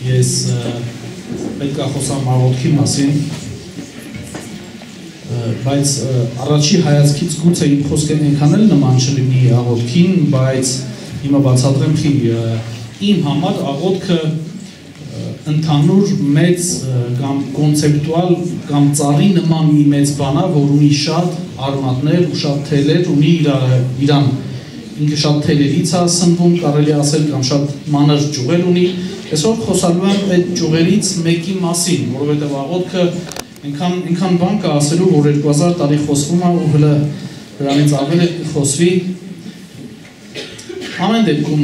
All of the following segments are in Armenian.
Ես պետք է խոսամ աղոթքի մասին, բայց առաջի հայացքից գուցե իմ խոսքերն այնքան էլ նման չլինի աղոթքին, բայց հիմա բացատրեմ խի իմ համար աղոթքը ընդհանուր մեծ կամ կոնցեպտուալ կամ ծառի նման մի մեծ բան է, որ ունի շատ արմատներ ու շատ թելեր, ունի իրան ինքը շատ թելերից է սնվում, կարելի ասել, կամ շատ մանր ճյուղեր ունի։ Այսօր խոսալու եմ այդ ճյուղերից մեկի մասին, որովհետև աղոթքը այնքան բան կա ասելու, որ 2000 տարի խոսվում է ու հələ դրանից ավել է խոսվի։ Ամեն դեպքում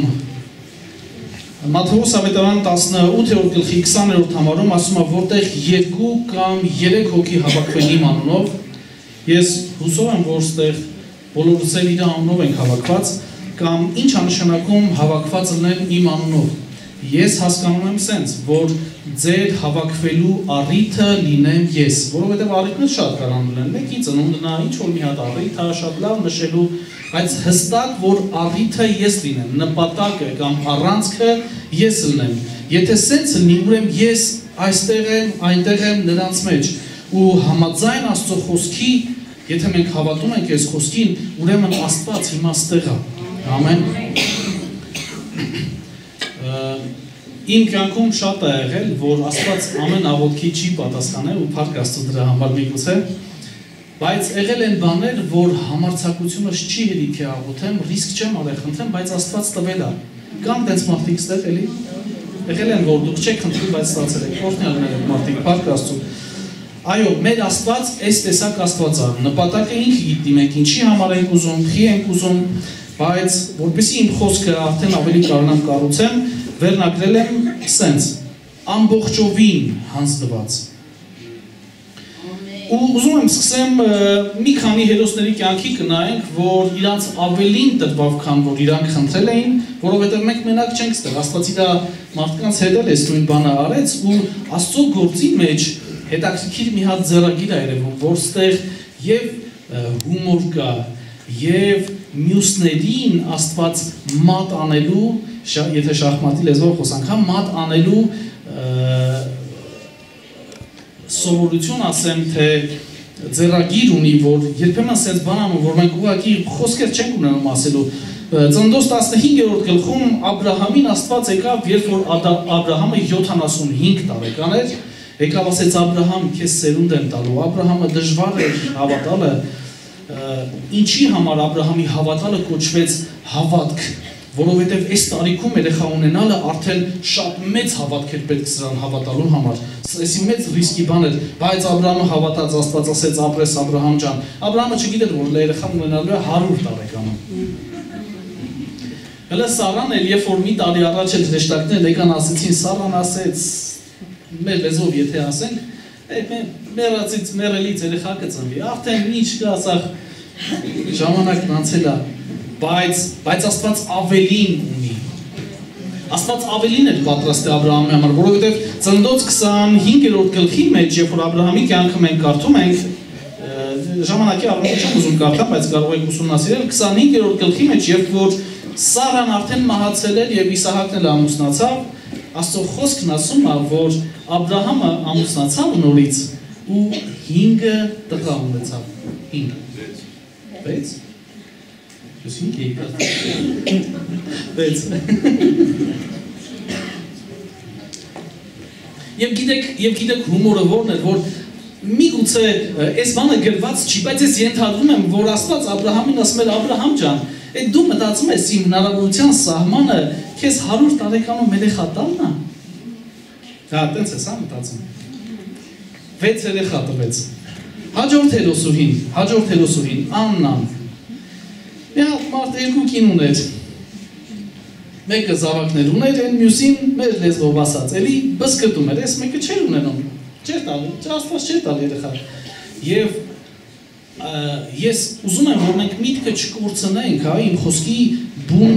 Մատթեոս ավետարան 18-րդ գլխի 20-րդ համարում ասում է, որտեղ 2 կամ 3 հոգի հավաքվեն իմ անունով, ես հուսով եմ, որ ստեղ բոլորս էլ իր անունով ենք հավաքված, կամ ինչ է նշանակում հավաքված լինել իմ անունով։ Ես հասկանում եմ սենց, որ ձեր հավաքվելու առիթը լինեմ ես, որովհետև առիթներ շատ կարան լինեն, մեկի ծնունդն է, ինչ-որ մի հատ առիթ է, շատ լավ նշելու, բայց հստակ, որ առիթը ես լինեմ, նպատակը կամ առանցքը ես լինեմ։ Եթե սենց լինի, ուրեմն ես այստեղ եմ, այնտեղ եմ նրանց մեջ, ու համաձայն Աստծո խոսքի, եթե մենք հավատում ենք այս խոսքին, ուրեմն Աստված հիմա ստեղ է։ Ամեն։ Իմ կյանքում շատ է եղել, որ Աստված ամեն աղոթքի չի պատասխանել ու փառք Աստծո դրա համար միգուցե, բայց եղել են բաներ, որ համարձակությունս չի հերիք է աղոթեմ, ռիսկ չեմ արել, խնդրեմ, բայց Աստված տվել է։ Կամ դենց մարդիկ ստեղ էլի։ Եղել են, որ դուք չեք խնդրում, բայց ստացել եք, օրհնյալներ եք մարդիկ, փառք Աստծո։ Այո, մեր Աստված այս տեսակ Աստված է։ Նպատակը ինքը գիտի, մենք ինչի համար ենք ուզում, խի ենք ուզում, բայց որպեսզի իմ խոսքը արդեն ավելի կարողանամ կառուցեմ, վերնագրել եմ սենց, ամբողջովին հանձնված։ Ու ուզում եմ սկսեմ մի քանի հերոսների կյանքի կնայենք, որ իրանց ավելին տրվավ, քան որ իրանք խնդրել էին, որովհետև մենք մենակ չենք ստեղ, Աստված իր մարդկանց հետ էլ էս նույն բանը արեց ու Աստծո գործի մեջ հետաքրքիր մի հատ ձեռագիր է երևում, որ ստեղ եւ հումոր կա, եւ մյուսներին Աստված մատ անելու, եթե շախմատի լեզվով խոսանք, մատ անելու սովորություն ասեմ, թե ձեռագիր ունի, որ երբեմն սենց բան անում, որ մենք ուղղակի խոսքեր չենք ունենում ասելու։ Ծննդոց 15-րդ գլխում Աբրահամին Աստված եկավ, երբ որ Աբրահամը 75 տարեկան էր, եկավ ասեց Աբրահամ, քեզ սերունդ եմ տալու։ Աբրահամը դժվար էր հավատալը, ինչի համար Աբրահամի հավատալը կոչվեց հավատք, որովհետև այս տարիքում երեխա ունենալը արդեն շատ մեծ հավատք էր պետք սրան հավատալու համար, այսի մեծ ռիսկի բան էր, բայց Աբրահամը հավատաց, Աստված ասեց ապրես Աբրահամ ջան, Աբրահամը չգիտեր, որ երեխա ունենալու է 100 տարեկանում։ Հələ Սարան էլ, երբ որ մի տարի առաջ էլ հրեշտակներ եկան ասեցին, Սարան ասեց, մեր լեզվով եթե ասենք, մեռածից մեռելից երեխա կծնվի, արդեն ինչ կա, ասախ ժամանակն անցել է, բայց Աստված ավելին ունի։ Աստված ավելին էր պատրաստ է Աբրահամի համար, որովհետև Ծննդոց 25-րդ գլխի մեջ, երբ որ Աբրահամի կյանքը մենք կարդում ենք, ժամանակի առումով չեմ ուզում կարդամ, բայց կարող եք ուսումնասիրել, 25-րդ գլխի մեջ, երբ որ Սարան արդեն մահացել էր եւ Իսահակն էլ ամուսնացավ, Աստծո խոսքն ասում է, որ Աբրահամը ամուսնացավ նորից ու 5 տղա ունեցավ։ 5։ 6 Եվ գիտեք հումորը որն էր, որ միգուցե այս բանը գրված չի, բայց ես ենթադրում եմ, որ Աստված Աբրահամին ասում էր Աբրահամ ջան, այդ դու մտածում ես իմ հնարավորության սահմանը քեզ 100 տարեկանում երեխա տալն է։ Դա տենց ես մտածում։ 6 երեխա տվեց։ Հաջորդ հերոսուհին Աննան։ Մի հատ մարդ 2 կին ուներ, մեկը զավակներ ուներ, այն մյուսին մեր լեզվով ասած, էլի բսկտում էր, այս մեկը չէր ունենում, չէր տալ, Աստված չէր տալ երեխա։ Եվ ես ուզում եմ, որ մենք միտքը չկորցնենք, իմ խոսքի բուն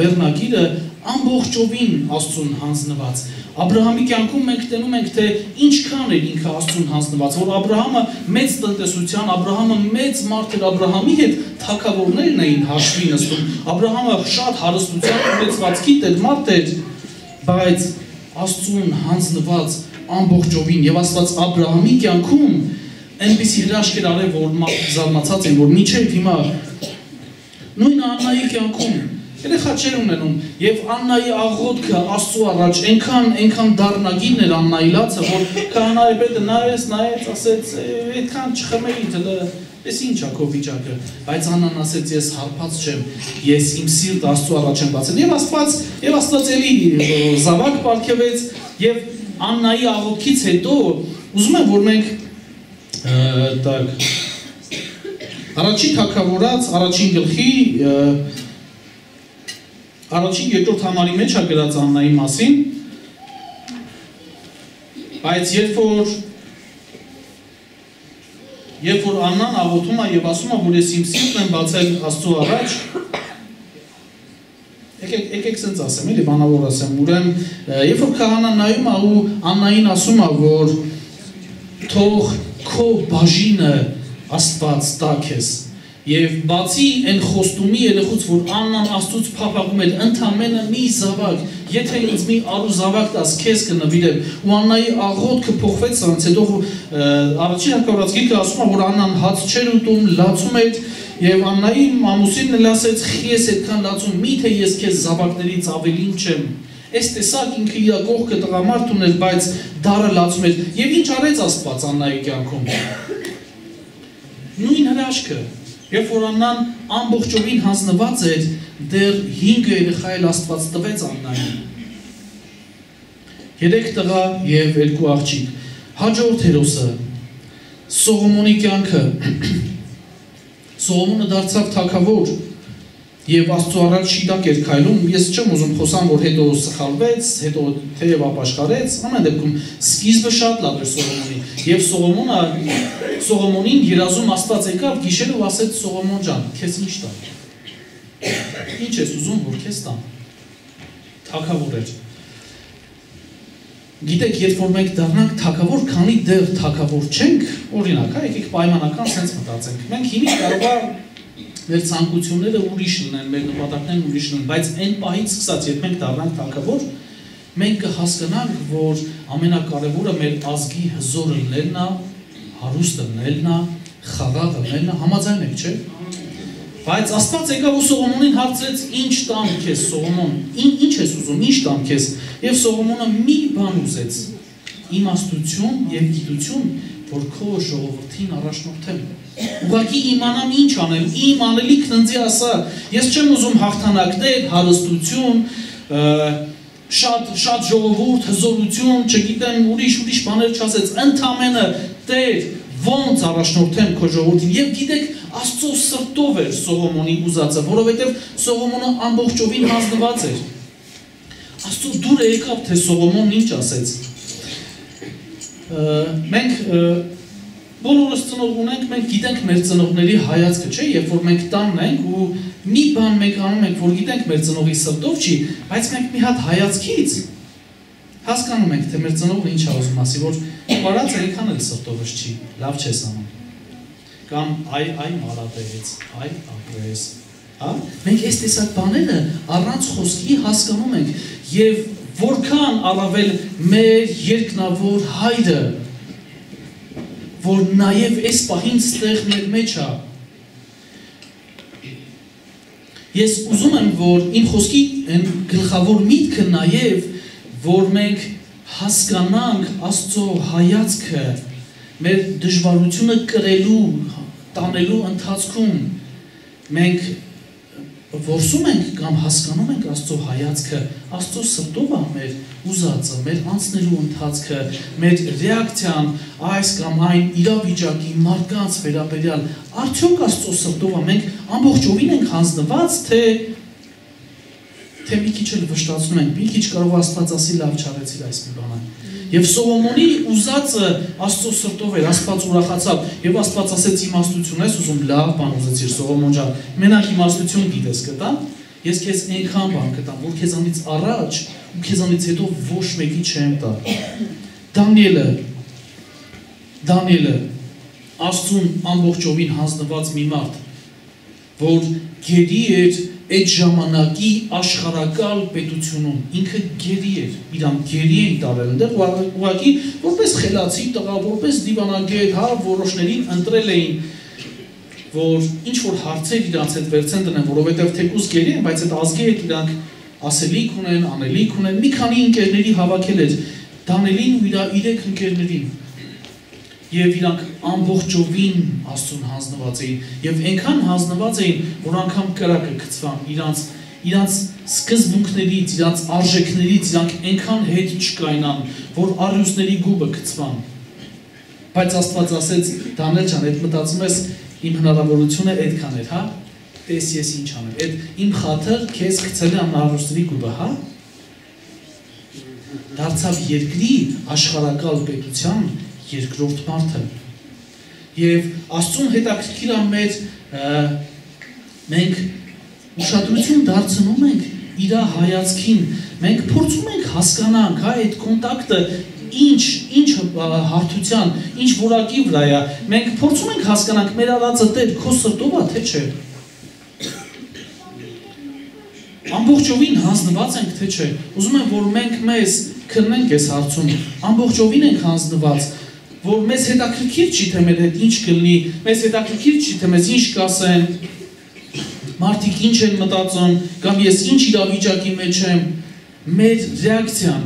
վերնագիրը ամբողջովին Աստծուն հանձնված։ Աբրահամի կյանքում մենք տենում ենք, թե ինչքան էր ինքը Աստծուն հանձնված, որ Աբրահամը մեծ տնտեսության, Աբրահամը մեծ մարդ էր, Աբրահամի հետ թագավորներն էին հաշվի նստում, Աբրահամը շատ հարստության ունեցվածքի տեր մարդ էր, բայց Աստծուն հանձնված ամբողջովին եւ Աստված Աբրահամի կյանքում այնպիսի հրաշքեր արել, որ զարմացած են, որ մինչև հիմա նույն Աննայի կյանքում երեխա չեր ունենում եւ Աննայի աղոթքը Աստծո առաջ այնքան դառնագին էր Աննայի լացը, որ քահանայապետը նայեց, ասեց, այդքան չխմեի դե Ես ինչ ա քո վիճակը, բայց Աննան ասեց ես հարբած չեմ, ես իմ սիրտ Աստծո առաջ եմ բացել եւ Աստված էլի զավակ պարգևեց եւ Աննայի աղոթքից հետո ուզում եմ որ մենք առաջին թագավորած առաջին գլխի առաջին երկրորդ համարի մեջ ա գրած Աննայի մասին, բայց երբ որ Աննան աղոթում է եւ ասում է, որ ես իմ սիրտն եմ բացել Աստծո առաջ, եկեք սենց ասեմ, էլի բանավոր ասեմ, ուրեմն երբ որ քահանան նայում է ու Աննային ասում է, որ թող քո բաժինը Աստված տա քեզ եւ բացի այն խոստումի երախուց, որ Աննան Աստծուց փափագում էր ընդամենը մի զավակ, եթե ինձ մի արու զավակ տաս, քեզ կնվիրեմ, ու Աննայի աղոթքը փոխվեց սրանց հետո առաջին հակառակ գիրքը ասում է, որ Աննան հաց չէր ուտում, լացում էր եւ Աննայի ամուսինն էլ ասեց, ես այդքան լացում, միթե ես քեզ զավակներից ավելին չեմ։ Այս տեսակ ինքը իր կողքը տղամարդ ուներ, բայց դարը լացում էր։ Եվ ինչ արեց Աստված Աննայի կյանքում։ Նույն հրաշքը, երբ որ Աննան ամբողջովին հանձնված էր, դեռ 5 երեխա էլ Աստված տվեց Աննային։ 3 տղա եւ 2 աղջիկ։ Հաջորդ հերոսը Սողոմոնի կյանքը։ Սողոմոնը դարձավ թագավոր եւ Աստծո առաջ շիտակ էր քայլում, ես չեմ ուզում խոսամ, որ հետո սխալվեց, հետո թեև ապաշխարեց, ամեն դեպքում սկիզբը շատ լավ էր Սողոմոնի եւ Սողոմոնին երազում Աստված եկավ գիշերը ու ասեց Սողոմոն ջան, քեզ ինչ տամ։ Ինչ ես ուզում, որ քեզ տամ։ Թագավոր էր։ Գիտեք, երբ որ մենք դառնանք թագավոր, քանի դեռ թագավոր չենք, օրինակ, եկեք պայմանական sense մտածենք։ Մենք հիմա կարող է մեր ցանկությունները ուրիշ լինեն, մեր նպատակներն ուրիշ լինեն, բայց այն պահից սկսած, երբ մենք դառնանք թագավոր, մենք կհասկանանք, որ ամենակարևորը մեր ազգի հզորը լինելն է, հարուստը լինելն է, խաղաղը լինելն է, համաձայն եք, չէ՞։ Բայց Աստված եկավ ու Սողոմոնին հարցրեց, ինչ տամ քեզ Սողոմոն, ինչ ես ուզում, ինչ տամ քեզ, եւ Սողոմոնը մի բան ուզեց, իմաստություն եւ գիտություն, որ քո ժողովրդին առաջնորդեմ։ Ուղղակի իմանամ ինչ անեմ, իմ անելիքն ինձ ասա, ես չեմ ուզում հաղթանակներ, հարստություն, շատ ժողովուրդ, հզորություն, չգիտեմ, ուրիշ բաներ չասեց, ընդամենը Տեր, ոնց առաջնորդեմ քո ժողովրդին։ Եվ գիտեք, Աստծո սրտով էր Սողոմոնի ուզածը, որովհետև Սողոմոնը ամբողջովին հանձնված էր։ Աստծո դուրը եկավ, թե Սողոմոնն ինչ ասեց։ Մենք բոլորս ծնող ունենք, մենք գիտենք մեր ծնողների հայացքը, չէ՞, երբ որ մենք տանն ենք ու մի բան մենք անում ենք, որ գիտենք մեր ծնողի սրտով չի, բայց մենք մի հատ հայացքից հասկանում ենք, թե մեր ծնողը ինչ ասում ասի, որ բարած այնքան էլ սրտովս չի, լավ չես անում։ Կամ այ մարատերից, այ ապրես, հա? Մենք այս տեսակ բաները առանց խոսքի հասկանում ենք եւ որքան առավել մեր երկնավոր հայրը, որ նաեւ այս պահին ստեղ մեր մեջ է։ Ես ուզում եմ, որ իմ խոսքի գլխավոր միտքը նաեւ որ մենք հասկանանք Աստծո հայացքը մեր դժվարությունը կրելու, տանելու ընթացքում մենք որսում ենք կամ հասկանում ենք Աստծո հայացքը, Աստծո սրտով է մեր ուզածը, մեր անցնելու ընթացքը, մեր ռեակցիան այս կամ այն իրավիճակի մարդկանց վերաբերյալ, արդյոք Աստծո սրտով է մենք ամբողջովին ենք հանձնված, թե մի քիչ էլ վշտացնում ենք, մի քիչ կարող Աստված ասի լավ չարեցիր այս մի բանը։ Եվ Սողոմոնի ուզածը Աստծո սրտով էր, Աստված ուրախացավ, եւ Աստված ասեց իմաստություն ես ուզում, լավ բան ուզեցիր Սողոմոն ջան, մենակ իմաստություն գիտես կտամ, ես քեզ այնքան բան կտամ, որ քեզանից առաջ ու քեզանից հետո ոչ մեկի չեմ տա։ Դանիելը Աստծուն ամբողջովին հանձնված մի մարդ, որ գերի էր այդ ժամանակի աշխարհակալ պետությունում ինքը գերի էր, իրան գերի էին տարել այնտեղ, ուղղակի որպես խելացի տղա, որպես դիվանագետ, հա, որոշներին ընտրել էին, որ ինչ որ հարցեր իրանց հետ վերցեն դնեն, որովհետև թեկուզ գերի են, բայց այդ ազգի հետ իրանք ասելիք ունեն, անելիք ունեն, մի քանի ընկերների հավաքել էր, Դանիելին ու իր 3 ընկերներին, եւ իրանք ամբողջովին Աստծուն հանձնված էին եւ այնքան հանձնված էին, որ անգամ կրակը գծվան իրանց սկզբունքներից, իրանց արժեքներից, իրանք այնքան հետ չկայնան, որ առյուծների գուբը գծվան։ Բայց Աստված ասեց, Դանիել ջան, այդ մտածում ես իմ հնարավորությունը այդքան էր, հա։ Տես ես ինչ անեմ։ Այդ իմ խաթր քեզ գցել է առյուծների գուբը, հա։ Դարձավ երկրի աշխարհակալ պետության երկրորդ մարդը եւ Աստծուն հետաքրքիր է մենք ուշադրություն դարձնում ենք իր հայացքին, մենք փորձում ենք հասկանանք, հա, այդ կոնտակտը ինչ հարթության, ինչ որակի վրա է, մենք փորձում ենք հասկանանք մեր արածը Տեր քո սրտով է, թե չէ։ Ամբողջովին հանձնված ենք, թե չէ։ Ուզում եմ, որ մենք մեզ քննենք այս հարցում, ամբողջովին ենք հանձնված, որ մեզ հետաքրքիր չի, թե մեր հետ ինչ կլինի, մեզ հետաքրքիր չի, թե մեզ ինչ կասեն, մարդիկ ինչ են մտածում, կամ ես ինչ իրավիճակի մեջ եմ, մեր ռեակցիան,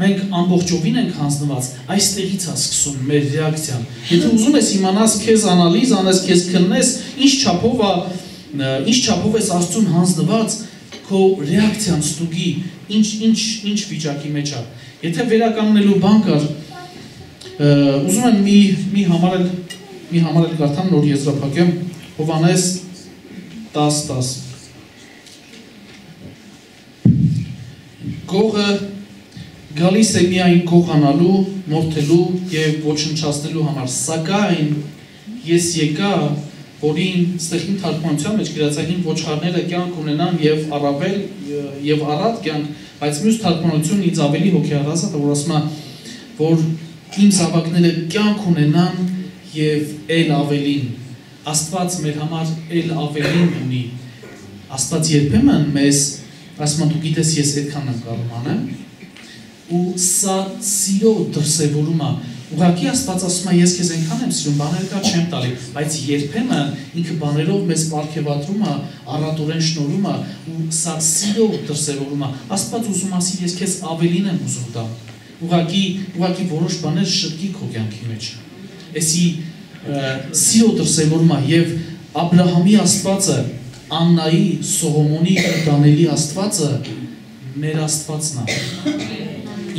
մենք ամբողջովին ենք հանձնված, այստեղից է սկսում մեր ռեակցիան։ Եթե ուզում ես իմանաս քեզ անալիզ անես, քեզ քննես, ինչ չափով ես Աստծուն հանձնված, քո ռեակցիան ստուգի, ինչ վիճակի մեջ է։ Եթե վերականգնելու բան կար, ուզում եմ մի համարել կարդամ, նոր եզրափակեմ, Հովհաննես 10:10 Գողը գալիս է միայն գողանալու, մորթելու և ոչնչացնելու համար, սակայն ես եկա, որին ստեղին թարգմանության մեջ գրածային ոչխարները կյանք ունենան և առատ կյանք, բայց մյուս թարգմանությունն ինձ ավելի հոգեհարազատ է, որ ասում է, որ իմ զավակները կյանք ունենան և էլ ավելին, Աստված մեր համար էլ ավելին ունի, Աստված երբեմն մեզ, ասում դու գիտես ես այդքան եմ կարող անեմ, ու սա սիրո դրսևորում է, ուղղակի Աստված ասում է ես քեզ այնքան եմ սիրում, բաներ կա չեմ տալի, բայց երբեմն ինքը բաներով մեզ պարգևատրում է, առատորեն շնորհում է, ու սա սիրո դրսևորում է, Աստված ուզում ասի ես քեզ ավելին եմ ուզում տա, ուղղակի որոշ բաներ շտկի քո կյանքի մեջ, էսի սիրո դրսևորում է և Աբրահամի Աստվածը, Աննայի, Սողոմոնի ու Դանիելի Աստվածը մեր Աստվածն է,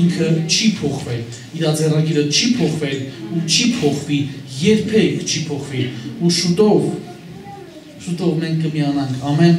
ինքը չի փոխվել, իր ձեռագիրը չի փոխվել ու չի փոխվի, երբեք չի փոխվի ու շուտով մենք կմիանանք, ամեն